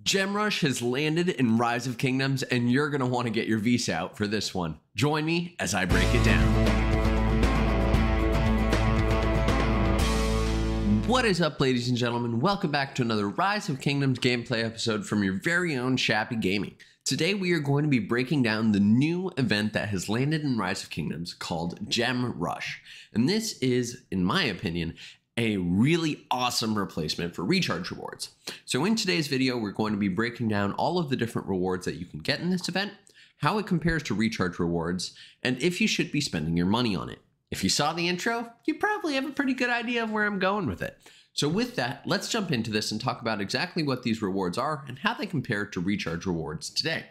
GemRush has landed in Rise of Kingdoms, and you're going to want to get your Visa out for this one. Join me as I break it down. What is up, ladies and gentlemen? Welcome back to another Rise of Kingdoms gameplay episode from your very own Shappy Gaming. Today we are going to be breaking down the new event that has landed in Rise of Kingdoms called GemRush. And this is, in my opinion, a really awesome replacement for recharge rewards. So in today's video, we're going to be breaking down all of the different rewards that you can get in this event, how it compares to recharge rewards, and if you should be spending your money on it. If you saw the intro, you probably have a pretty good idea of where I'm going with it. So with that, let's jump into this and talk about exactly what these rewards are and how they compare to recharge rewards today.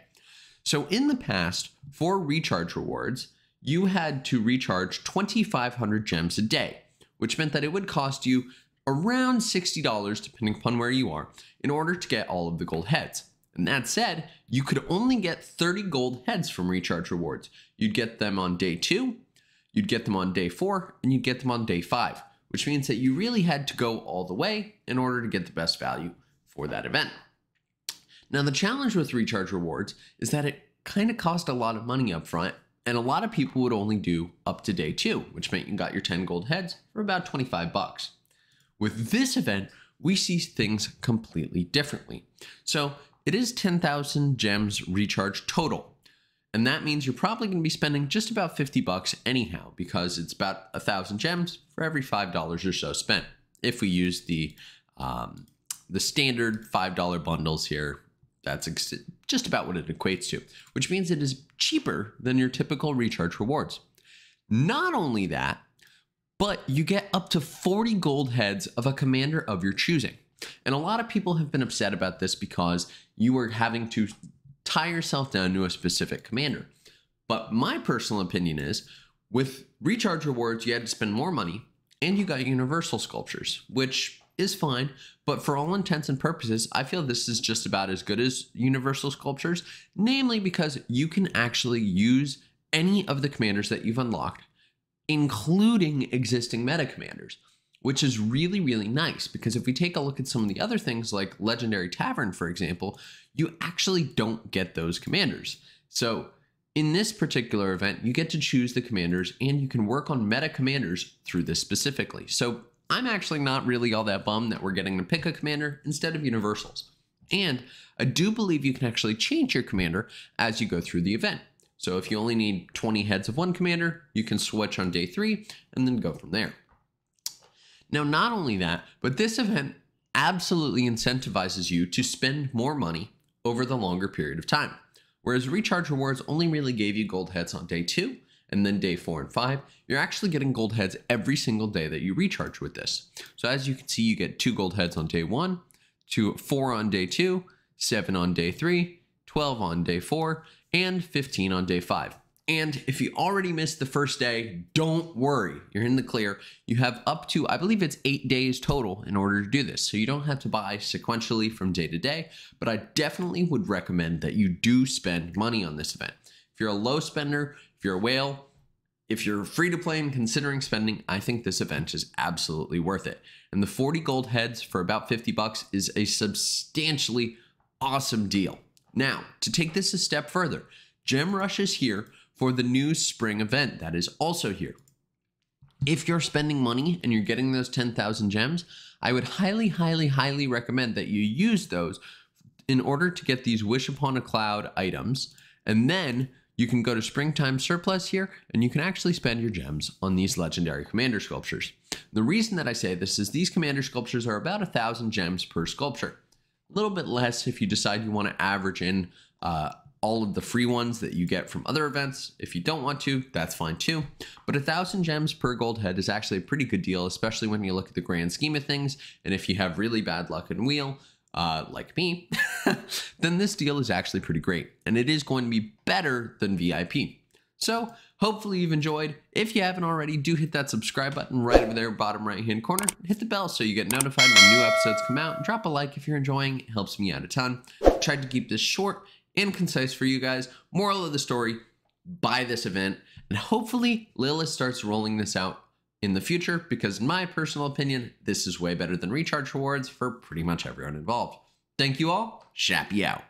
So in the past, for recharge rewards, you had to recharge 2,500 gems a day, which meant that it would cost you around $60, depending upon where you are, in order to get all of the gold heads. And that said, you could only get 30 gold heads from recharge rewards. You'd get them on day 2, you'd get them on day 4, and you'd get them on day 5, which means that you really had to go all the way in order to get the best value for that event. Now, the challenge with recharge rewards is that it kind of cost a lot of money up front, and a lot of people would only do up to day 2, which meant you got your 10 gold heads for about 25 bucks. With this event, we see things completely differently. So it is 10,000 gems recharge total. And that means you're probably going to be spending just about 50 bucks anyhow, because it's about 1,000 gems for every $5 or so spent. If we use the standard $5 bundles here, that's just about what it equates to, which means it is cheaper than your typical recharge rewards. Not only that, but you get up to 40 gold heads of a commander of your choosing. And a lot of people have been upset about this because you are having to tie yourself down to a specific commander. But my personal opinion is, with recharge rewards, you had to spend more money and you got universal sculptures, which is fine, but for all intents and purposes, I feel this is just about as good as universal sculptures, namely because you can actually use any of the commanders that you've unlocked, including existing meta commanders, which is really, really nice, because if we take a look at some of the other things like Legendary Tavern, for example, you actually don't get those commanders. So in this particular event, you get to choose the commanders and you can work on meta commanders through this specifically. So I'm actually not really all that bummed that we're getting to pick a commander instead of universals. And I do believe you can actually change your commander as you go through the event. So if you only need 20 heads of one commander, you can switch on day 3 and then go from there. Now, not only that, but this event absolutely incentivizes you to spend more money over the longer period of time. Whereas recharge rewards only really gave you gold heads on day 2, and then day 4 and 5, you're actually getting gold heads every single day that you recharge with this. So as you can see, you get 2 gold heads on day 1, 4 on day 2, 7 on day 3, 12 on day 4, and 15 on day 5. And if you already missed the first day, don't worry, you're in the clear. You have up to, I believe it's 8 days total in order to do this. So you don't have to buy sequentially from day to day, but I definitely would recommend that you do spend money on this event. If you're a low spender, if you're a whale, if you're free to play and considering spending, I think this event is absolutely worth it. And the 40 gold heads for about 50 bucks is a substantially awesome deal. Now, to take this a step further, GemRush is here for the new spring event that is also here. If you're spending money and you're getting those 10,000 gems, I would highly, highly, highly recommend that you use those in order to get these Wish Upon a Cloud items. And then you can go to Springtime Surplus here and you can actually spend your gems on these legendary commander sculptures. The reason that I say this is these commander sculptures are about 1,000 gems per sculpture. A little bit less if you decide you want to average in all of the free ones that you get from other events. If you don't want to, that's fine too. But 1,000 gems per gold head is actually a pretty good deal, especially when you look at the grand scheme of things. And if you have really bad luck in wheel, like me, then this deal is actually pretty great. And it is going to be better than VIP. So hopefully you've enjoyed. If you haven't already, do hit that subscribe button right over there, bottom right hand corner. Hit the bell so you get notified when new episodes come out. Drop a like if you're enjoying. It helps me out a ton. Tried to keep this short and concise for you guys. Moral of the story, buy this event. And hopefully Lilith starts rolling this out in the future, because in my personal opinion, this is way better than recharge rewards for pretty much everyone involved. Thank you all. Shappy out.